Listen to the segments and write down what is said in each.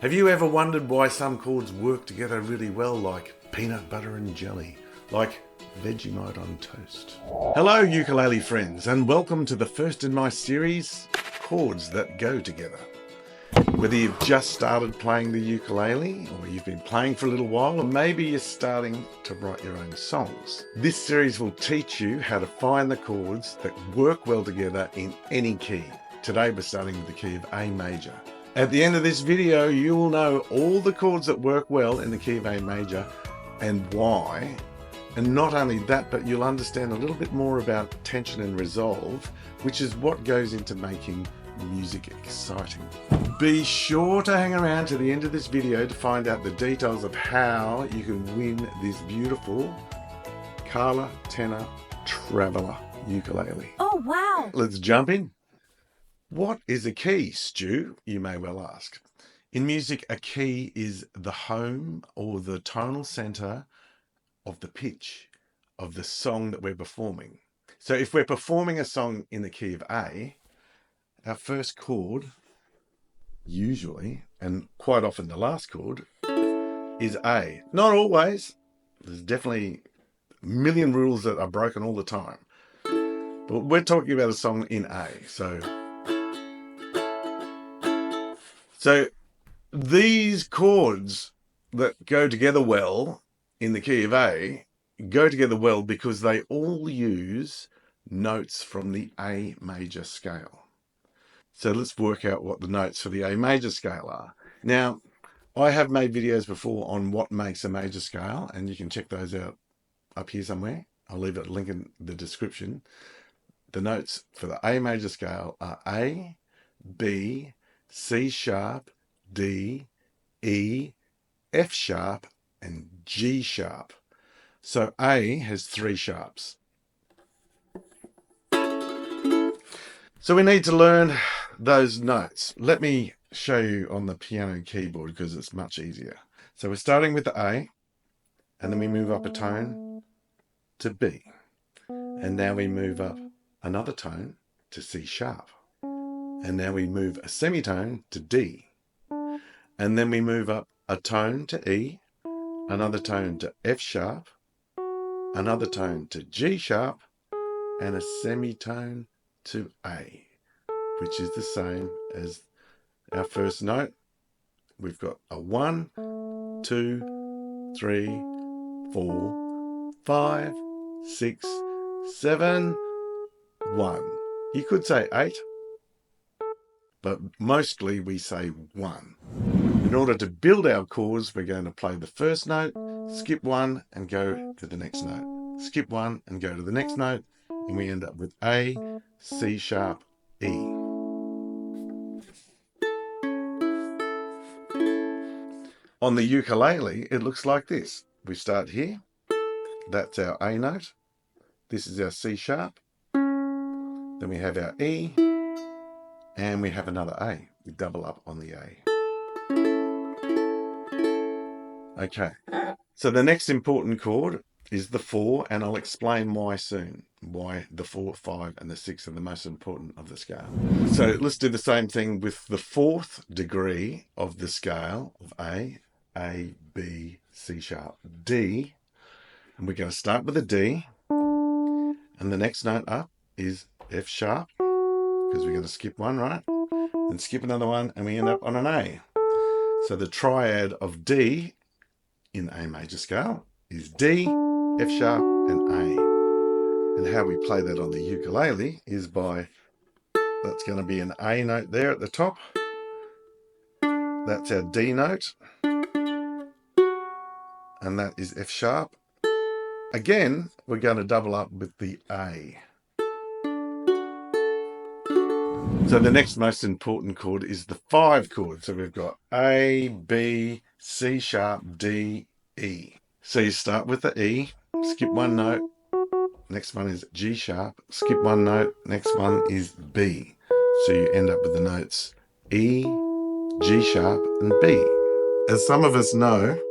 Have you ever wondered why some chords work together really well, like peanut butter and jelly, like Vegemite on toast? Hello ukulele friends, and welcome to the first in my series, Chords That Go Together. Whether you've just started playing the ukulele, or you've been playing for a little while, or maybe you're starting to write your own songs, this series will teach you how to find the chords that work well together in any key. Today we're starting with the key of A major. At the end of this video, you will know all the chords that work well in the key of A major and why. And not only that, but you'll understand a little bit more about tension and resolve, which is what goes into making music exciting. Be sure to hang around to the end of this video to find out the details of how you can win this beautiful Kala Tenor Traveler ukulele. Oh, wow. Let's jump in. What is a key, Stu? You may well ask. In music, a key is the home or the tonal center of the pitch of the song that we're performing. So if we're performing a song in the key of A, our first chord, usually, and quite often the last chord, is A. Not always. There's definitely a million rules that are broken all the time. But we're talking about a song in A. So these chords that go together well in the key of A go together well because they all use notes from the A major scale. So let's work out what the notes for the A major scale are. Now, I have made videos before on what makes a major scale, and you can check those out up here somewhere. I'll leave a link in the description. The notes for the A major scale are A, B, C sharp, D, E, F sharp, and G sharp. So A has 3 sharps. So we need to learn those notes. Let me show you on the piano keyboard because it's much easier. So we're starting with the A, and then we move up a tone to B. And now we move up another tone to C sharp. And now we move a semitone to D. And then we move up a tone to E, another tone to F sharp, another tone to G sharp, and a semitone to A, which is the same as our first note. We've got a 1, 2, 3, 4, 5, 6, 7, 1. You could say 8. But mostly we say 1. In order to build our chords, we're going to play the first note, skip 1 and go to the next note. Skip 1 and go to the next note, and we end up with A, C sharp, E. On the ukulele, it looks like this. We start here. That's our A note. This is our C sharp. Then we have our E. And we have another A. We double up on the A. Okay. So the next important chord is the 4, and I'll explain why soon. Why the 4, 5, and the 6 are the most important of the scale. So let's do the same thing with the 4th degree of the scale of A, B, C sharp, D. And we're going to start with a D. And the next note up is F sharp, because we're going to skip 1, right? And skip another one, and we end up on an A. So the triad of D in A major scale is D, F sharp, and A. And how we play that on the ukulele is by, that's going to be an A note there at the top. That's our D note. And that is F sharp. Again, we're going to double up with the A. So the next most important chord is the 5 chord. So we've got A, B, C sharp, D, E. So you start with the E, skip 1 note. Next one is G sharp, skip 1 note. Next one is B. So you end up with the notes E, G sharp, and B. As some of us know,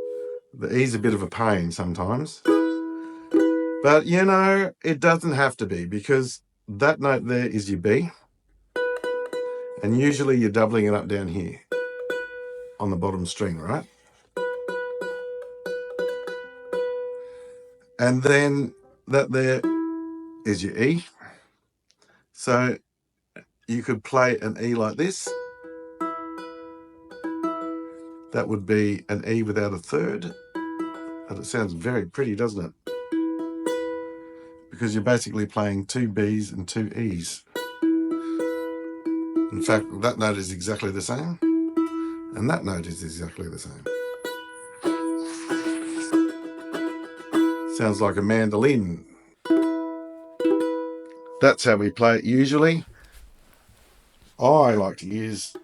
the E's a bit of a pain sometimes. But you know, it doesn't have to be, because that note there is your B. And usually you're doubling it up down here. on the bottom string, right? And then that there is your E. So you could play an E like this. That would be an E without a third. And it sounds very pretty, doesn't it? Because you're basically playing two Bs and two Es. In fact, that note is exactly the same. And that note is exactly the same. Sounds like a mandolin. That's how we play it usually. I like to use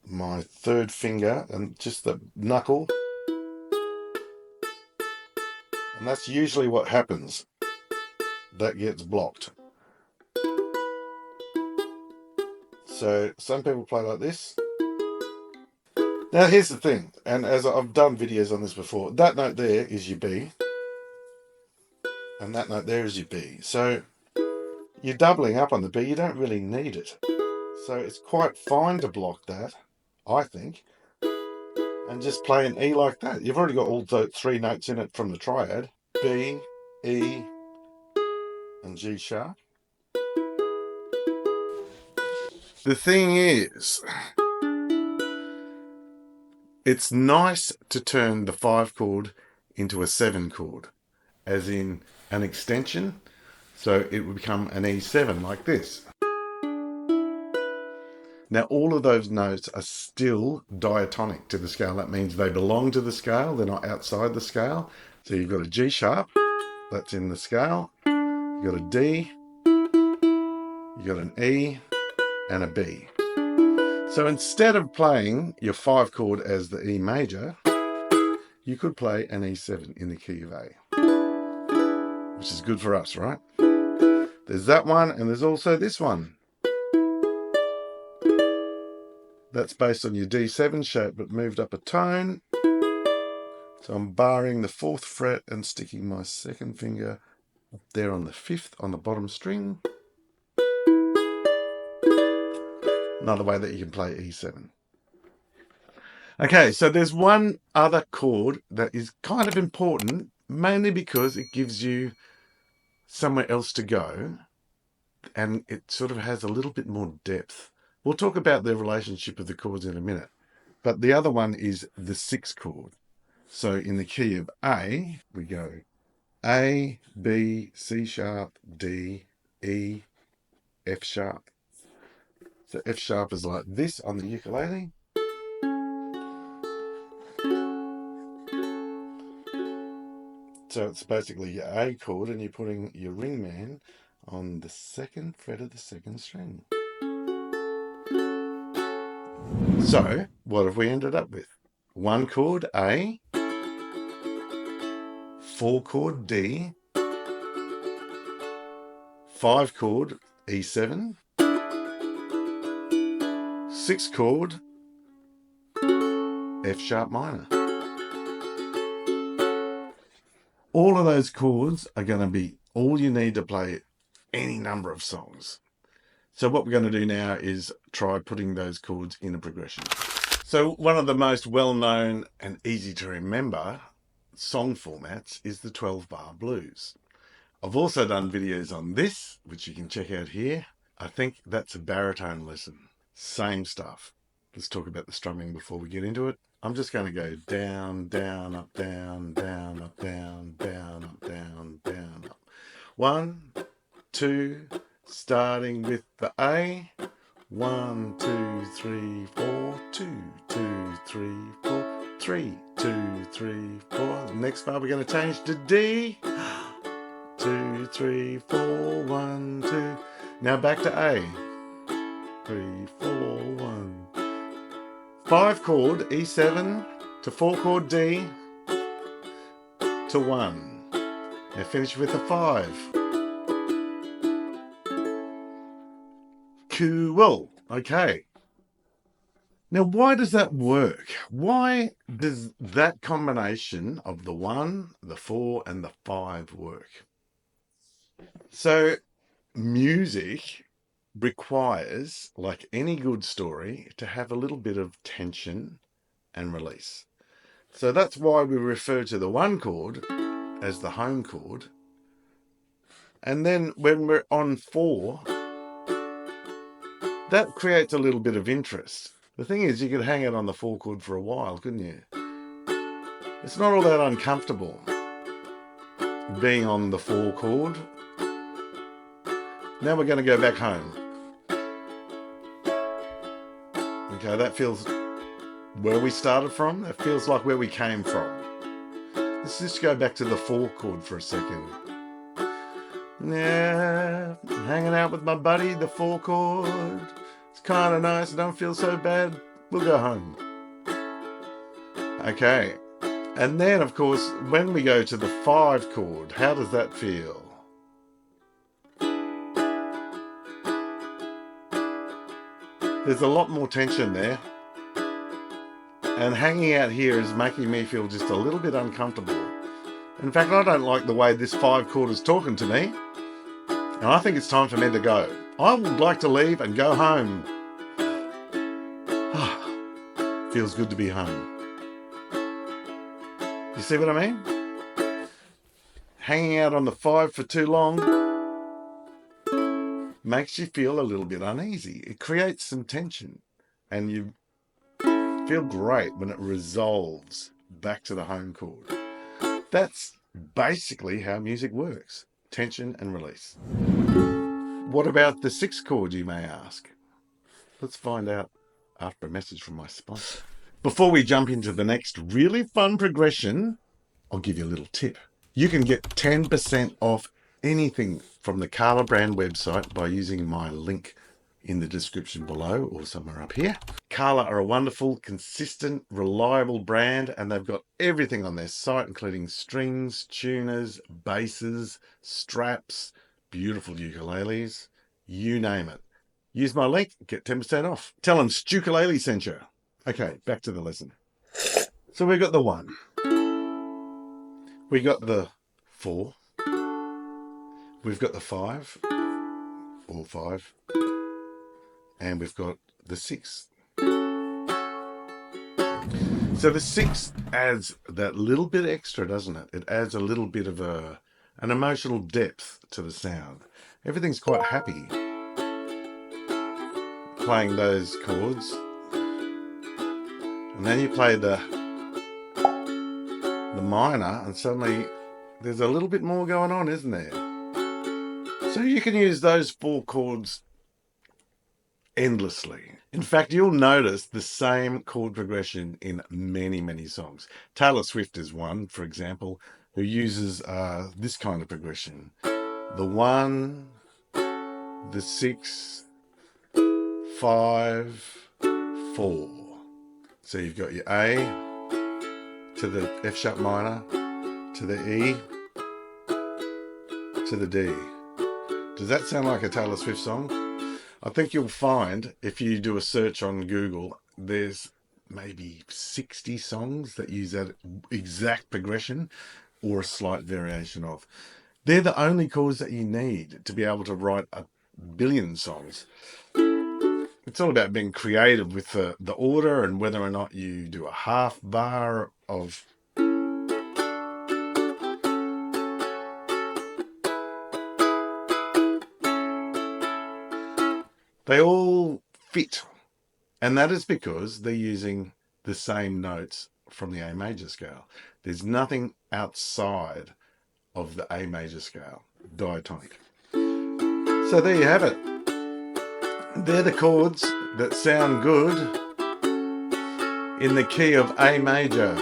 my third finger and just the knuckle. And that's usually what happens. That gets blocked. So some people play like this. Now here's the thing, and as I've done videos on this before, that note there is your B. And that note there is your B. So you're doubling up on the B, you don't really need it. So it's quite fine to block that, I think, and just play an E like that. You've already got all the three notes in it from the triad, B, E, and G sharp. The thing is, it's nice to turn the 5 chord into a 7 chord, as in an extension, so it would become an E7 like this. Now all of those notes are still diatonic to the scale. That means they belong to the scale, they're not outside the scale. So you've got a G sharp, that's in the scale, you've got a D, you've got an E, and a B. So instead of playing your 5 chord as the E major, you could play an E7 in the key of A, which is good for us, right? There's that one, and there's also this one. That's based on your D7 shape, but moved up a tone. So I'm barring the 4th fret and sticking my 2nd finger up there on the 5th on the bottom string. Another way that you can play E7. Okay, so there's one other chord that is kind of important, mainly because it gives you somewhere else to go, and it sort of has a little bit more depth. We'll talk about the relationship of the chords in a minute, but the other one is the 6th chord. So in the key of A, we go A, B, C sharp, D, E, F sharp. So F sharp is like this on the ukulele. So it's basically your A chord, and you're putting your ring man on the 2nd fret of the 2nd string. So what have we ended up with? 1 chord A, 4 chord D, 5 chord E7, 6 chord F sharp minor. All of those chords are going to be all you need to play any number of songs. So what we're going to do now is try putting those chords in a progression. So one of the most well-known and easy to remember song formats is the 12-bar blues. I've also done videos on this, which you can check out here. I think that's a baritone lesson. Same stuff. Let's talk about the strumming before we get into it. I'm just going to go down, down, up, down, down, up, down, down, up, down, down, up. 1, 2, starting with the A. 1, 2, 3, 4, 2, 2, 3, 4, 3, 2, 3, 4. The next bar we're going to change to D. 2, 3, 4, 1, 2. Now back to A. 3, 4, 1. 5 chord E7 to 4 chord D to 1. Now finish with a 5. Cool. Okay. Now why does that work? Why does that combination of the 1, the 4, and the 5 work? So music requires, like any good story, to have a little bit of tension and release. So that's why we refer to the one chord as the home chord. And then when we're on 4, that creates a little bit of interest. The thing is, you could hang it on the 4 chord for a while, couldn't you? It's not all that uncomfortable being on the 4 chord. Now we're going to go back home. Okay, that feels where we started from. That feels like where we came from. Let's just go back to the 4 chord for a second. Yeah, hanging out with my buddy, the 4 chord. It's kind of nice. I don't feel so bad. We'll go home. Okay. And then, of course, when we go to the 5 chord, how does that feel? There's a lot more tension there. And hanging out here is making me feel just a little bit uncomfortable. In fact, I don't like the way this 5 chord is talking to me. And I think it's time for me to go. I would like to leave and go home. Feels good to be home. You see what I mean? Hanging out on the 5 for too long makes you feel a little bit uneasy. It creates some tension. And you feel great when it resolves back to the home chord. That's basically how music works. Tension and release. What about the 6 chord, you may ask? Let's find out after a message from my sponsor. Before we jump into the next really fun progression, I'll give you a little tip. You can get 10% off anything from the Kala brand website by using my link in the description below or somewhere up here. Kala are a wonderful, consistent, reliable brand, and they've got everything on their site, including strings, tuners, basses, straps, beautiful ukuleles, you name it. Use my link, get 10% off. Tell them Ukulele sent you. Okay, back to the lesson. So we've got the 1. We got the 4. We've got the 5, or 5. And we've got the 6. So the 6 adds that little bit extra, doesn't it? It adds a little bit of an emotional depth to the sound. Everything's quite happy playing those chords. And then you play the minor, and suddenly there's a little bit more going on, isn't there? So you can use those 4 chords endlessly. In fact, you'll notice the same chord progression in many, many songs. Taylor Swift is one, for example, who uses this kind of progression. The 1, the 6, 5, 4. So you've got your A to the F sharp minor, to the E, to the D. Does that sound like a Taylor Swift song? I think you'll find, if you do a search on Google, there's maybe 60 songs that use that exact progression or a slight variation of. They're the only chords that you need to be able to write a billion songs. It's all about being creative with the order and whether or not you do a half bar of... They all fit, and that is because they're using the same notes from the A major scale. There's nothing outside of the A major scale, diatonic. So there you have it. They're the chords that sound good in the key of A major.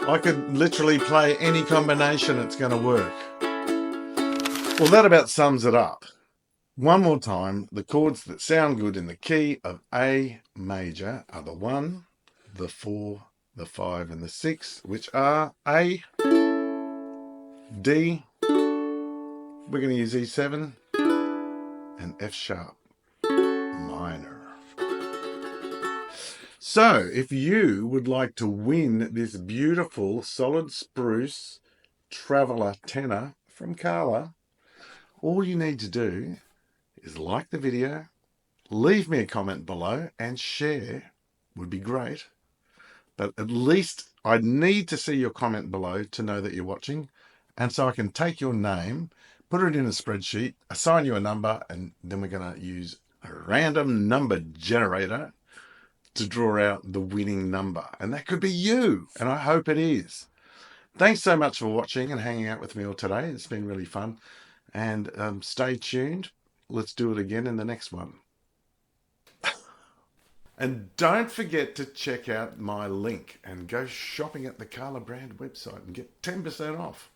I could literally play any combination, it's going to work. Well, that about sums it up. One more time, the chords that sound good in the key of A major are the 1, the 4, the 5, and the 6, which are A, D, we're going to use E7, and F sharp minor. So, if you would like to win this beautiful solid spruce traveller tenor from Kala, all you need to do is like the video, leave me a comment below, and share would be great. But at least I need to see your comment below to know that you're watching. And so I can take your name, put it in a spreadsheet, assign you a number, and then we're going to use a random number generator to draw out the winning number. And that could be you. And I hope it is. Thanks so much for watching and hanging out with me all today. It's been really fun. And stay tuned. Let's do it again in the next one. And don't forget to check out my link and go shopping at the Carla brand website and get 10% off.